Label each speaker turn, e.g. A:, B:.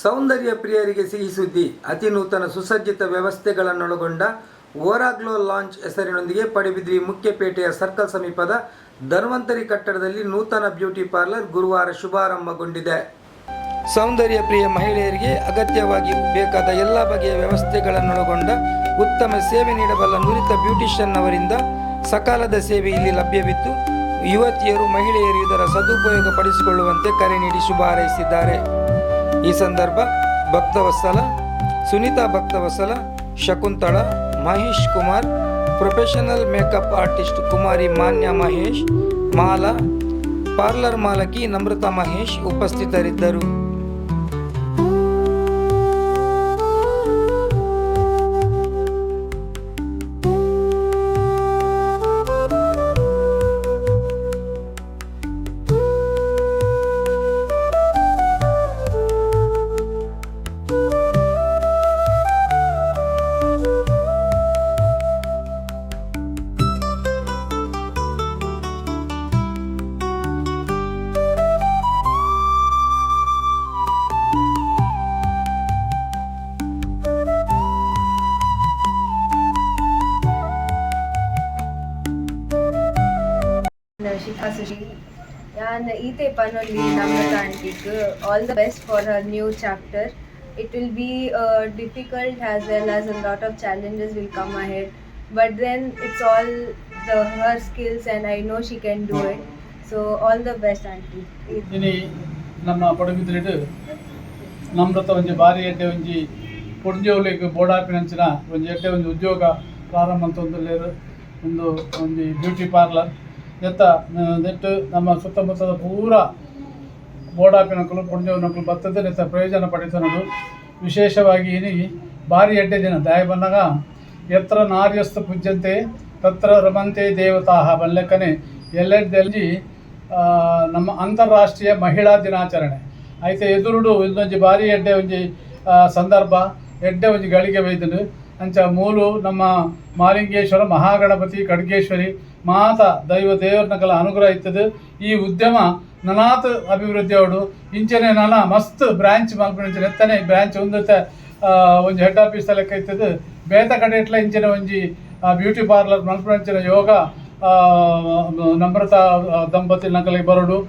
A: ಸೌಂದರ್ಯ ಪ್ರಿಯರಿಗೆ ಸಿಹಿ ಸುದ್ದಿ. ಅತಿ ನೂತನ ಸುಸಜ್ಜಿತ ವ್ಯವಸ್ಥೆಗಳನ್ನೊಳಗೊಂಡ ಓರಾಗ್ಲೋ ಲಾಂಚ್ ಹೆಸರಿನೊಂದಿಗೆ ಪಡುಬಿದ್ರಿ ಮುಖ್ಯಪೇಟೆಯ ಸರ್ಕಲ್ ಸಮೀಪದ ಧನ್ವಂತರಿ ಕಟ್ಟಡದಲ್ಲಿ ನೂತನ ಬ್ಯೂಟಿ ಪಾರ್ಲರ್ ಗುರುವಾರ ಶುಭಾರಂಭಗೊಂಡಿದೆ. ಸೌಂದರ್ಯ ಪ್ರಿಯ ಮಹಿಳೆಯರಿಗೆ ಅಗತ್ಯವಾಗಿ ಬೇಕಾದ ಎಲ್ಲ ಬಗೆಯ ವ್ಯವಸ್ಥೆಗಳನ್ನೊಳಗೊಂಡ ಉತ್ತಮ ಸೇವೆ ನೀಡಬಲ್ಲ ನುರಿತ ಬ್ಯೂಟಿಷಿಯನ್ ಅವರಿಂದ ಸಕಾಲದ ಸೇವೆ ಇಲ್ಲಿ ಲಭ್ಯವಿದ್ದು, ಯುವತಿಯರು ಮಹಿಳೆಯರು ಇದರ ಸದುಪಯೋಗ ಪಡಿಸಿಕೊಳ್ಳುವಂತೆ ಕರೆ ನೀಡಿ ಶುಭ ಹಾರೈಸಿದ್ದಾರೆ. ಈ ಸಂದರ್ಭ Bhaktavatsala, Sunita Bhaktavatsala, Shakuntala, Mahesh Kumar, professional makeup artist Kumari Manya Mahesh, Mala, parlour ಮಾಲಕಿ ನಮ್ರತಾ ಮಹೇಶ್ ಉಪಸ್ಥಿತರಿದ್ದರು.
B: Shikha Sushi. And Ite Panoli Namrata Antique. All the best for her new chapter. It will be difficult as well as a lot of challenges will come ahead. But then it's all her skills and I know she can do it. So all the best, Auntie.
C: ini nama ಪಡುಬಿದ್ರಿಡು Namrata ಒಂಜಿ ಬಾರಿ ಎಡ್ಡೆ ಒಂಜಿ ಪೊಡ್ಜೋಲೆಗ್ ಬೋಡಾಪಿನಂಚಿನ ಒಂಜಿ ಎಡ್ಡೆ ಒಂಜಿ ಉದ್ಯೋಗ ಪ್ರಾರಂಭ ಅಂತ ಒಂದು ಬ್ಯೂಟಿ ಪಾರ್ಲರ್ ಎತ್ತ ನೆಟ್ಟು ನಮ್ಮ ಸುತ್ತಮುತ್ತದ ಪೂರ ಬೋಡಾಪಿನಕಲು ಪೊಡ್ಜೋನಕಲು ಬರ್ತದೆ ನೆತ್ತ ಪ್ರಯೋಜನ ಪಡಿತನದು. ವಿಶೇಷವಾಗಿ ಇನಿ ಬಾರಿ ಎಡ್ಡೆ ದಿನ ದಾಯ ಬಂದಾಗ ಎತ್ರ ನಾರ್ಯಸ್ತು ಪೂಜ್ಯಂತೆ ತತ್ರ ರಮಂತೆ ದೇವತಾ ಬಲ್ಲೆಕ್ಕನೆ ಎಲ್ಲೆಡ್ಡೆಲ್ಲಿ ನಮ್ಮ ಅಂತಾರಾಷ್ಟ್ರೀಯ ಮಹಿಳಾ ದಿನಾಚರಣೆ ಐತೆ ಎದುರುಡು ಇದೊಂಜಿ ಬಾರಿ ಎಡ್ಡೆ ಒಂಜಿ ಸಂದರ್ಭ ಎಡ್ಡೆ ಒಂಜಿ ಗಳಿಗೆ ಬೈದನು ಅಂಚ ಮೂಲು ನಮ್ಮ ಮಾಲಿಂಗೇಶ್ವರ ಮಹಾಗಣಪತಿ ಖಡ್ಗೇಶ್ವರಿ ಮಾತ ದೇವರನಕಲ ಅನುಗ್ರಹ ಇತ್ತದು. ಈ ಉದ್ಯಮ ನನಾತ್ ಅಭಿವೃದ್ಧಿ ಅವಡು ಇಂಚನೆ ನನ್ನ ಮಸ್ತ್ ಬ್ರಾಂಚ್ ಮಲ್ಪುಂಚೆ ಎತ್ತನೆ ಬ್ರಾಂಚ್ ಒಂದತ್ತೆ ಒಂಜಿ ಹೆಡ್ ಆಫೀಸ್ ಲೆಕ್ಕ ಇತ್ತದು. ಬೇತ ಕಡೆ ಇಟ್ಲ ಇಂಚಿನ ಒಂಜಿ ಬ್ಯೂಟಿ ಪಾರ್ಲರ್ ಮಲ್ಪುಂಚಿನ ಯೋಗ ನಮ್ರತಾ ದಂಪತಿ ನಕಲಿಗೆ ಬರೋಡು